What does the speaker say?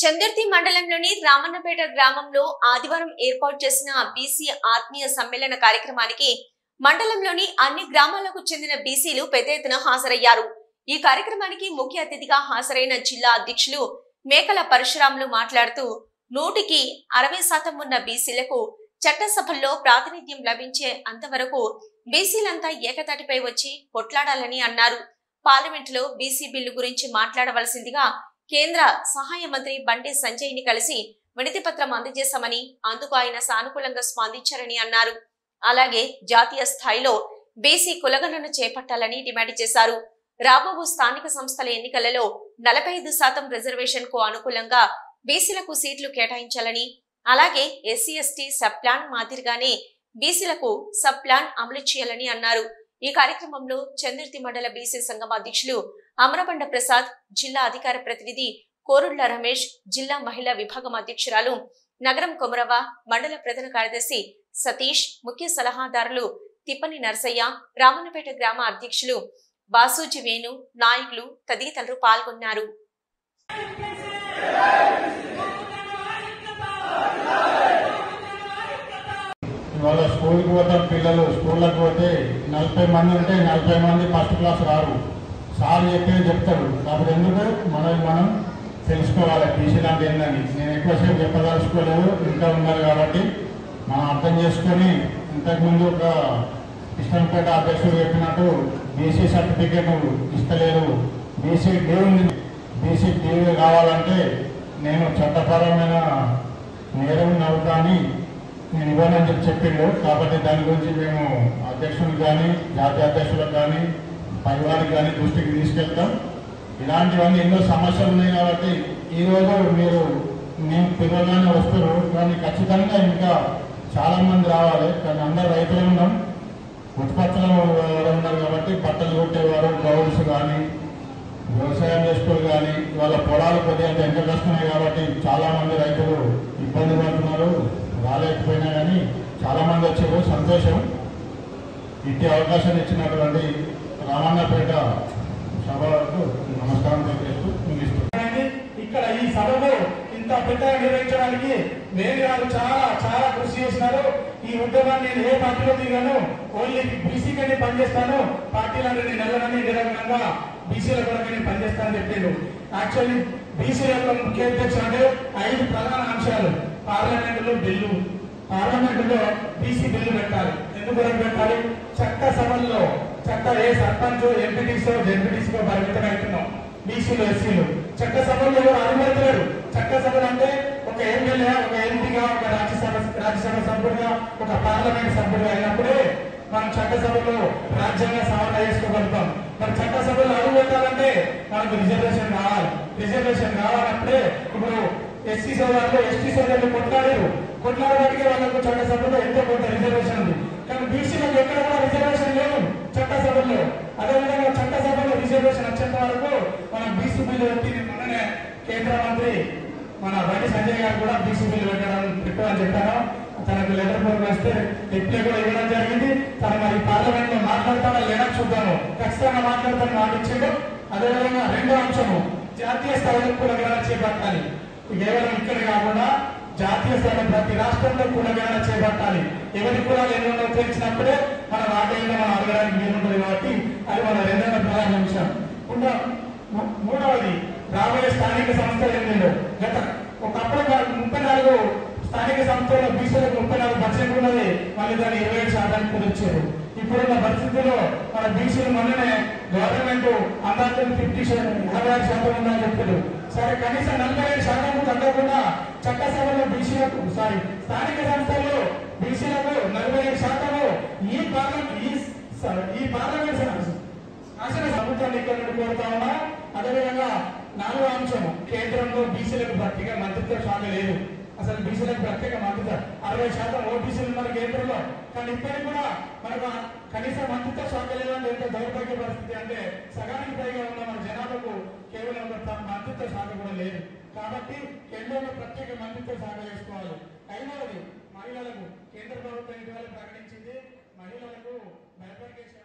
చందుర్తి మండలంలోని రామన్నపేట గ్రామంలో ఆదివారం ఏర్పాటు చేసిన బీసీ ఆత్మీయ సమ్మేళన కార్యక్రమానికి మండలంలోని అన్ని గ్రామాలకు చెందిన బీసీలు పెద్ద ఎత్తున హాజరయ్యారు. ఈ కార్యక్రమానికి ముఖ్య అతిథిగా హాజరైన జిల్లా అధ్యక్షులు మేకల పరశురాములు మాట్లాడుతూ 100కి 60% ఉన్న బీసీలకు చట్టసభల్లో ప్రాతినిధ్యం లభించే అంతవరకు బీసీలంతా ఏకతాటిపై వచ్చి కొట్లాడాలని అన్నారు. పార్లమెంటులో బీసీ బిల్లు గురించి మాట్లాడవలసిందిగా కేంద్ర సహాయ మంత్రి బండి సంజయ్ ని కలిసి వినతి పత్రం అందజేశామని, అందుకు ఆయన సానుకూలంగా స్పందించారని అన్నారు. అలాగే జాతీయ స్థాయిలో బీసీ కులగణన చేపట్టాలని డిమాండ్ చేశారు. రాబోవు స్థానిక సంస్థల ఎన్నికలలో 45% రిజర్వేషన్ కు అనుకూలంగా బీసీలకు సీట్లు కేటాయించాలని, అలాగే ఎస్సీ ఎస్టీ సబ్ ప్లాన్ మాదిరిగానే బీసీలకు సబ్ ప్లాన్ అమలు చేయాలని అన్నారు. ఈ కార్యక్రమంలో చందుర్తి మండల బీసీ సంఘం అధ్యక్షులు అమరబండ ప్రసాద్, జిల్లా అధికార ప్రతినిధి కోరుళ్ల రమేష్, జిల్లా మహిళా విభాగం అధ్యక్షురాలు నగరం కొమరవ, మండల ప్రధాన కార్యదర్శి సతీష్, ముఖ్య సలహాదారులు తిప్పని నర్సయ్య, రామన్నపేట గ్రామ అధ్యక్షులు బాసూజీ వేణు, నాయకులు తదితరులు పాల్గొన్నారు. ఇవాళ స్కూల్కి పోతాం, పిల్లలు స్కూళ్ళకి పోతే 40 మంది ఉంటే 40 మంది ఫస్ట్ క్లాస్ రారు. సార్ చెప్పేది చెప్తారు. కాబట్టి ఎందుకు మనం తెలుసుకోవాలి బీసీ లాంటి ఏందని. నేను ఎక్కువసేపు చెప్పదలుచుకోలేదు, ఇంకా ఉన్నారు కాబట్టి మనం అర్థం చేసుకొని, ఇంతకుముందు ఒక కృష్ణంపేట అధ్యక్షుడు చెప్పినట్టు బీసీ సర్టిఫికేట్ ఇస్తలేరు, బీసీ డీవీ కావాలంటే నేను చట్టపరమైన నేరం అవుతాని నేను ఇవ్వాలని చెప్పిండు. కాబట్టి దాని గురించి మేము అధ్యక్షులకు కానీ జాతీయ అధ్యక్షులకు కానీ పైవారికి కానీ దృష్టికి తీసుకెళ్తాం. ఇలాంటివన్నీ ఎన్నో సమస్యలు ఉన్నాయి. కాబట్టి ఈరోజు మీరు మేము పిల్లగానే వస్తారు, కానీ ఖచ్చితంగా ఇంకా చాలామంది రావాలి. కానీ అందరు రైతులు ఉన్నాం, ఉత్పత్తులు ఉన్నారు కాబట్టి బట్టలు కొట్టేవారు, గౌడ్స్ కానీ వ్యవసాయం చేసుకోవాలి. కానీ ఇవాళ పొలాలు కొద్దిగా ఎంతకు వస్తున్నాయి కాబట్టి చాలామంది రైతులు ఇబ్బంది పడుతున్నారు. రాలేకపోయినా కానీ చాలామంది వచ్చారు, సంతోషం. ఇట్టి అవకాశం ఇచ్చినటువంటి రామన్నపేట సభకు నమస్కారం తెలియజేస్తూ ముగిస్తున్నాను. ఇక్కడ ఈ సభను ఇంత పెద్దగా నిర్వహించడానికి వేరే చాలా కృషి చేసినారు. ఈ ఉద్యమాన్ని నేను ఏ పార్టీలో దిగాను, ఓన్లీ బీసీ కంటే పనిచేస్తాను, పార్టీలను నెలలని నిరంతరంగా బీసీల కొరకు నేను పనిచేస్తానని చెప్పాను. యాక్చువల్లీ బీసీ యొక్క ముఖ్య అధ్యక్షుడు అంటే 5 ప్రధాన అంశాలు. పార్లమెంటులో బీసీ బిల్లు పెట్టాలి. ఎందుకు పెట్టాలి? చట్టసభల్లో ఏ సర్పంచ్, ఎంపీటీసో, జెడ్పీటీసీకో పరిమితం అవుతున్నాం. బీసీలు, ఎస్సీలు చట్టసభల్లో ఎవరు అనుమతిలేరు. చట్టసభలు అంటే ఒక ఎమ్మెల్యే, ఒక ఎంపీగా, ఒక రాజ్యసభ సభ్యుడిగా, ఒక పార్లమెంట్ సభ్యుడిగా అయినప్పుడే మనం చట్టసభలో రాజ్యాంగ సవరణ చేసుకోగలుగుతాం. మరి చట్టసభలో అడుగు పెట్టాలంటే మనకు రిజర్వేషన్ కావాలప్పుడే ఇప్పుడు ఎస్సీ సోదరులు, ఎస్టీ సోదరులు కొట్లాడడానికి వాళ్ళకు చట్టసభలో ఎంతో కొంత రిజర్వేషన్ ఉంది. కానీ బీసీలకు ఎక్కడ కూడా రిజర్వేషన్ లేదు చట్టసభల్లో. అదేవిధంగా చట్టసభలో రిజర్వేషన్ వచ్చేంత వరకు మనం బీసీ బిల్లు పెట్టి, మొన్ననే కేంద్ర మంత్రి మన బండి సంజయ్ గారు కూడా బీసీ బిల్లు పెట్టమని చెప్పాను. తనకు లెటర్ ఫోన్ వేస్తే రిప్లై కూడా ఇవ్వడం జరిగింది. తను మరి పార్లమెంట్ లో మాట్లాడతాడా లేదా చూద్దాము. ఖచ్చితంగా మాట్లాడతాను మాట ఇచ్చిండు. అదేవిధంగా రెండో అంశము జాతీయ స్థాయిలో కులగణన చేపట్టాలి. కేవలం ఇక్కడ కాకుండా జాతీయ స్థాయిలో ప్రతి రాష్ట్రంలో కులగణన చేపట్టాలి. ఎవరి కులాలు ఎన్నో తెలిసినప్పుడే మన రాజ్యాంగంలో మనం అడగడానికి వీలుంటుంది. కాబట్టి అది మన రెండవ ప్రధాన అంశం. మూడవది రాబోయే స్థానిక సంస్థల ఎన్నికలు. ఒకప్పుడు 34 స్థానిక సంస్థల్లో బీసీలకు 34% ఉన్నది, మళ్ళీ దాన్ని 27% కుదిర్చారు. ఇప్పుడున్న పరిస్థితుల్లో మన బీసీలు మొన్ననే గవర్నమెంట్ అందరికీ 56% ఉందని చెప్పారు. సరే, కనీసం 45% తగ్గకుండా చట్టసభలో బీసీలకు స్థానిక సంస్థల్లో బీసీలకు 45% ఈ పార్లమెంట్ శాసన ప్రభుత్వాన్ని ఇక్కడ కోరుతా ఉన్నా. అదేవిధంగా 4వ అంశం, కేంద్రంలో బీసీలకు ప్రత్యేక మంత్రిత్వ శాఖ లేదు. అసలు బీసీలకు ప్రత్యేక మంత్రిత్వ 60% ఓబీసీలు ఉన్నారు కేంద్రంలో. కానీ ఇప్పటికి కూడా మనకు కనీస మంత్రిత్వ శాఖ లేదంటే ఎంత దౌర్భాగ్య పరిస్థితి అంటే సగానికి పైగా ఉన్న మన జనాలకు కేవలం మంత్రిత్వ శాఖ కూడా లేదు. కాబట్టి కేంద్రంలో ప్రత్యేక మంత్రిత్వ శాఖ వేసుకోవాలి. 5వది మహిళలకు కేంద్ర ప్రభుత్వం ఇటీవల ప్రకటించింది, మహిళలకు బైఫర్కేషన్